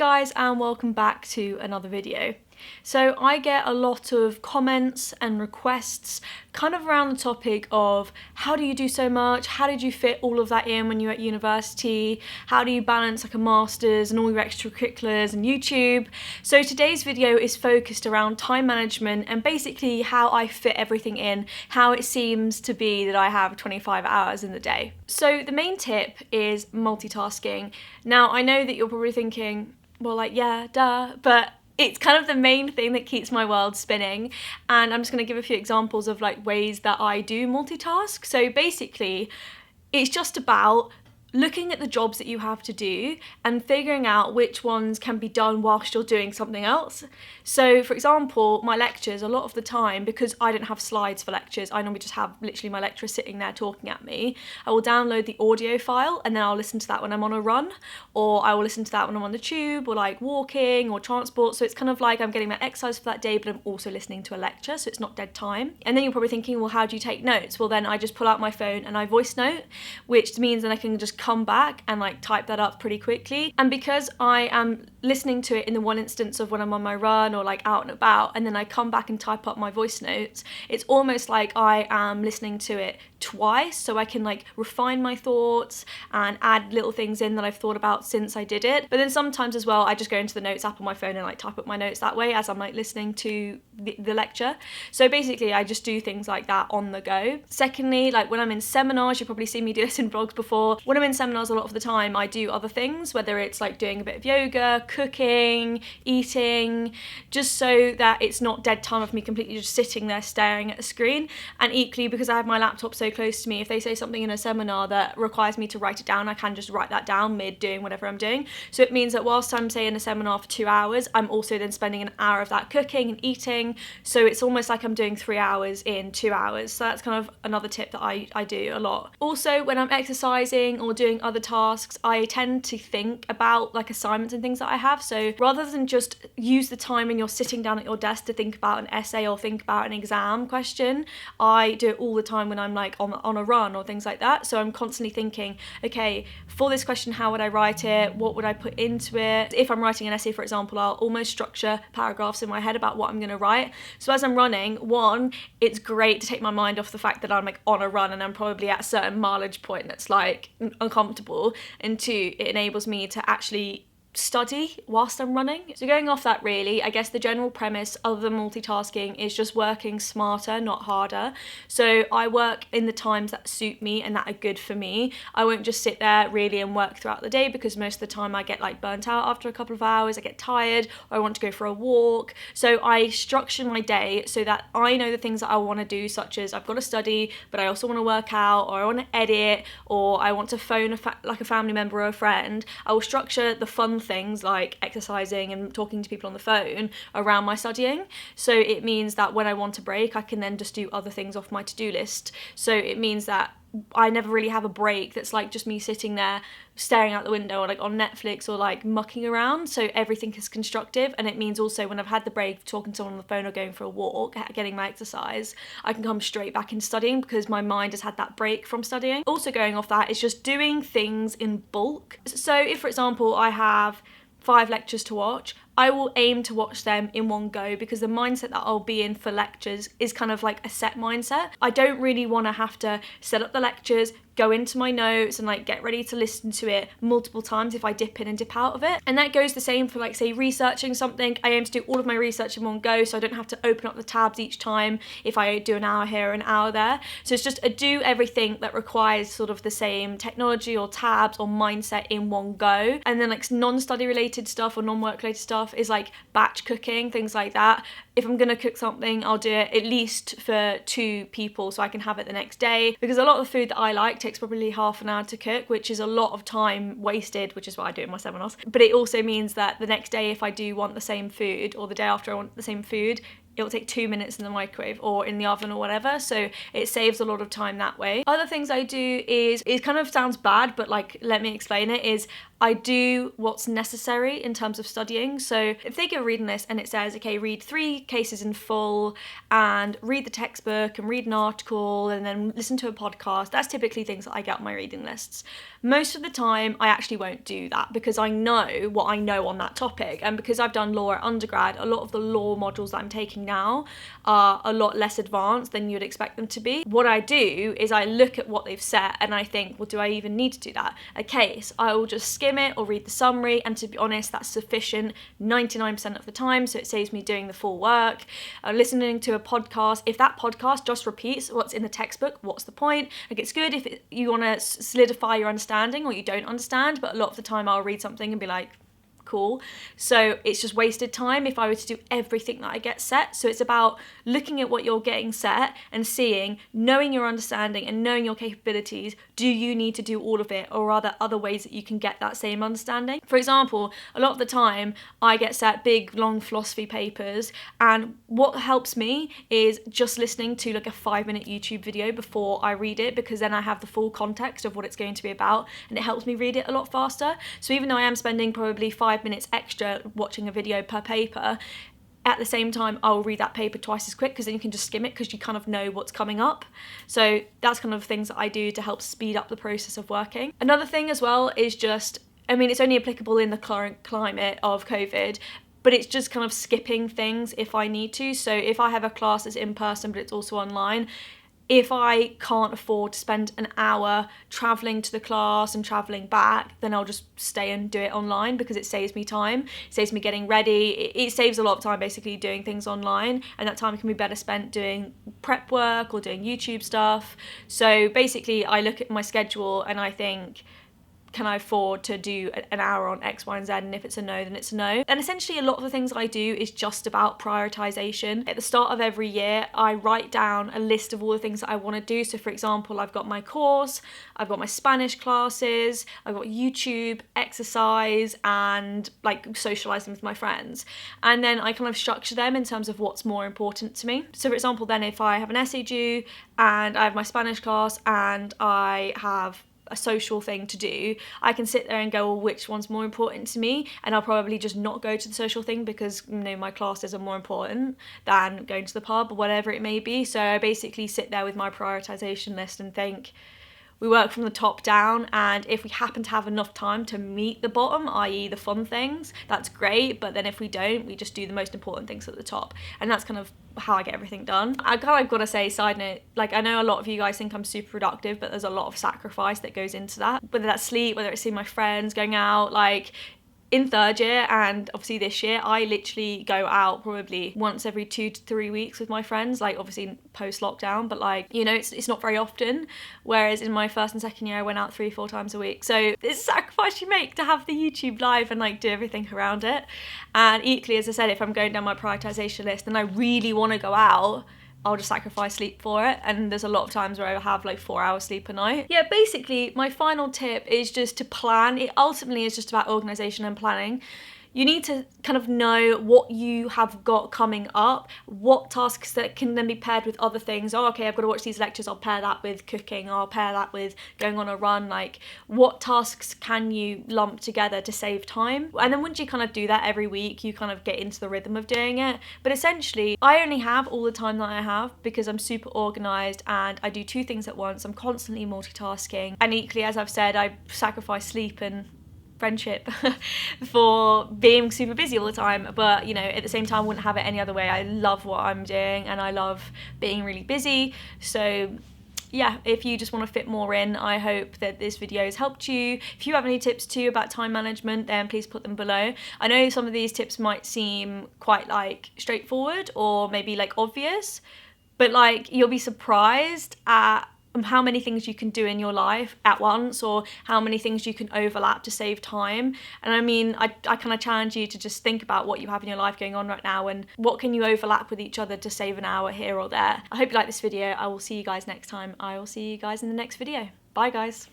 guys, and welcome back to another video. So I get a lot of comments and requests kind of around the topic of how do you do so much? How did you fit all of that in when you were at university? How do you balance like a master's and all your extracurriculars and YouTube? So today's video is focused around time management and basically how I fit everything in, how it seems to be that I have 25 hours in the day. So the main tip is multitasking. Now I know that you're probably thinking, well, like, yeah, duh, but it's kind of the main thing that keeps my world spinning, and I'm just going to give a few examples of like ways that I do multitask. So basically it's just about looking at the jobs that you have to do and figuring out which ones can be done whilst you're doing something else. So for example, my lectures, a lot of the time, because I don't have slides for lectures, I normally just have literally my lecturer sitting there talking at me, I will download the audio file and then I'll listen to that when I'm on a run, or I will listen to that when I'm on the tube or like walking or transport. So it's kind of like I'm getting my exercise for that day, but I'm also listening to a lecture, so it's not dead time. And then you're probably thinking, well, how do you take notes? Well, then I just pull out my phone and I voice note, which means that I can just come back and like type that up pretty quickly. And because I am listening to it in the one instance of when I'm on my run or like out and about, and then I come back and type up my voice notes, it's almost like I am listening to it twice, so I can like refine my thoughts and add little things in that I've thought about since I did it. But then sometimes as well, I just go into the notes app on my phone and like type up my notes that way as I'm like listening to the lecture. So basically I just do things like that on the go. Secondly, like when I'm in seminars, you've probably seen me do this in vlogs before, when I'm in seminars a lot of the time I do other things, whether it's like doing a bit of yoga, cooking, eating, just so that it's not dead time of me completely just sitting there staring at a screen. And equally, because I have my laptop so close to me, if they say something in a seminar that requires me to write it down, I can just write that down mid doing whatever I'm doing. So it means that whilst I'm, say, in a seminar for 2 hours, I'm also then spending an hour of that cooking and eating. So it's almost like I'm doing 3 hours in 2 hours. So that's kind of another tip that I do a lot. Also, when I'm exercising or doing other tasks, I tend to think about like assignments and things that I have. So rather than just use the time when you're sitting down at your desk to think about an essay or think about an exam question, I do it all the time when I'm like on a run or things like that. So I'm constantly thinking, okay, for this question, how would I write it? What would I put into it? If I'm writing an essay, for example, I'll almost structure paragraphs in my head about what I'm going to write. So as I'm running, one, it's great to take my mind off the fact that I'm like on a run and I'm probably at a certain mileage point that's like uncomfortable. And two, it enables me to actually study whilst I'm running. So going off that, really, I guess the general premise other than multitasking is just working smarter, not harder. So I work in the times that suit me and that are good for me. I won't just sit there really and work throughout the day, because most of the time I get like burnt out after a couple of hours, I get tired, or I want to go for a walk. So I structure my day so that I know the things that I want to do, such as I've got to study, but I also want to work out, or I want to edit, or I want to phone like a family member or a friend. I will structure the fun things like exercising and talking to people on the phone around my studying. So it means that when I want a break, I can then just do other things off my to-do list. So it means that I never really have a break that's like just me sitting there staring out the window or like on Netflix or like mucking around. So everything is constructive, and it means also when I've had the break talking to someone on the phone or going for a walk, getting my exercise, I can come straight back into studying because my mind has had that break from studying. Also going off that is just doing things in bulk. So if, for example, I have 5 lectures to watch, I will aim to watch them in one go, because the mindset that I'll be in for lectures is kind of like a set mindset. I don't really want to have to set up the lectures, go into my notes and like get ready to listen to it multiple times if I dip in and dip out of it. And that goes the same for like, say, researching something. I aim to do all of my research in one go, so I don't have to open up the tabs each time if I do an hour here, an hour there. So it's just a do everything that requires sort of the same technology or tabs or mindset in one go. And then like non-study related stuff or non-work related stuff is like batch cooking, things like that. If I'm gonna cook something, I'll do it at least for 2 people so I can have it the next day, because a lot of the food that I like takes probably half an hour to cook, which is a lot of time wasted, which is what I do in my seminars. But it also means that the next day, if I do want the same food, or the day after I want the same food, it'll take 2 minutes in the microwave or in the oven or whatever, so it saves a lot of time that way. Other things I do is, it kind of sounds bad, but like, let me explain it, is I do what's necessary in terms of studying. So if they give a reading list and it says, okay, read 3 cases in full and read the textbook and read an article and then listen to a podcast, that's typically things that I get on my reading lists. Most of the time I actually won't do that because I know what I know on that topic, and because I've done law at undergrad, a lot of the law modules that I'm taking now are a lot less advanced than you'd expect them to be. What I do is I look at what they've set and I think, well, do I even need to do that? A case, I will just skim it or read the summary, and to be honest, that's sufficient 99% of the time, so it saves me doing the full work. Listening to a podcast, if that podcast just repeats what's in the textbook, what's the point? Like, it's good if you want to solidify your understanding or you don't understand, but a lot of the time I'll read something and be like, cool. So it's just wasted time if I were to do everything that I get set. So it's about looking at what you're getting set and seeing, knowing your understanding and knowing your capabilities, do you need to do all of it, or are there other ways that you can get that same understanding? For example, a lot of the time I get set big long philosophy papers, and what helps me is just listening to like a 5-minute YouTube video before I read it, because then I have the full context of what it's going to be about and it helps me read it a lot faster. So even though I am spending probably 5 minutes extra watching a video per paper, at the same time I'll read that paper twice as quick, because then you can just skim it because you kind of know what's coming up. So that's kind of things that I do to help speed up the process of working. Another thing as well is just, I mean, it's only applicable in the current climate of COVID, but it's just kind of skipping things if I need to. So if I have a class that's in person but it's also online, if I can't afford to spend an hour travelling to the class and travelling back, then I'll just stay and do it online, because it saves me time, it saves me getting ready, it saves a lot of time basically doing things online, and that time can be better spent doing prep work or doing YouTube stuff. So basically I look at my schedule and I think, can I afford to do an hour on X, Y, and Z? And if it's a no, then it's a no. And essentially a lot of the things I do is just about prioritization. At the start of every year, I write down a list of all the things that I want to do. So for example, I've got my course, I've got my Spanish classes, I've got YouTube, exercise, and like socializing with my friends. And then I kind of structure them in terms of what's more important to me. So for example, then if I have an essay due and I have my Spanish class and I have a social thing to do, I can sit there and go, well, which one's more important to me? And I'll probably just not go to the social thing because, you know, my classes are more important than going to the pub or whatever it may be. So I basically sit there with my prioritization list and think, we work from the top down, and if we happen to have enough time to meet the bottom, i.e. the fun things, that's great, but then if we don't, we just do the most important things at the top. And that's kind of how I get everything done. I've got to say, side note, like, I know a lot of you guys think I'm super productive, but there's a lot of sacrifice that goes into that, whether that's sleep, whether it's seeing my friends, going out. Like, in third year and obviously this year, I literally go out probably once every 2 to 3 weeks with my friends, like obviously post lockdown, but like, you know, it's not very often. Whereas in my first and second year, I went out 3-4 times a week. So it's a sacrifice you make to have the YouTube live and like do everything around it. And equally, as I said, if I'm going down my prioritization list and I really want to go out, I'll just sacrifice sleep for it. And there's a lot of times where I have like 4 hours sleep a night. Yeah, basically my final tip is just to plan. It ultimately is just about organisation and planning. You need to kind of know what you have got coming up, what tasks that can then be paired with other things. Oh, okay, I've got to watch these lectures, I'll pair that with cooking, I'll pair that with going on a run. Like, what tasks can you lump together to save time? And then once you kind of do that every week, you kind of get into the rhythm of doing it. But essentially, I only have all the time that I have because I'm super organised and I do 2 things at once. I'm constantly multitasking. And equally, as I've said, I sacrifice sleep and friendship for being super busy all the time, but you know, at the same time, I wouldn't have it any other way. I love what I'm doing and I love being really busy. So yeah, if you just want to fit more in, I hope that this video has helped you. If you have any tips too about time management, then please put them below. I know some of these tips might seem quite like straightforward or maybe like obvious, but like you'll be surprised at how many things you can do in your life at once, or how many things you can overlap to save time. And I mean, I kind of challenge you to just think about what you have in your life going on right now and what can you overlap with each other to save an hour here or there. I hope you like this video. I will see you guys next time. I will see you guys in the next video. Bye guys.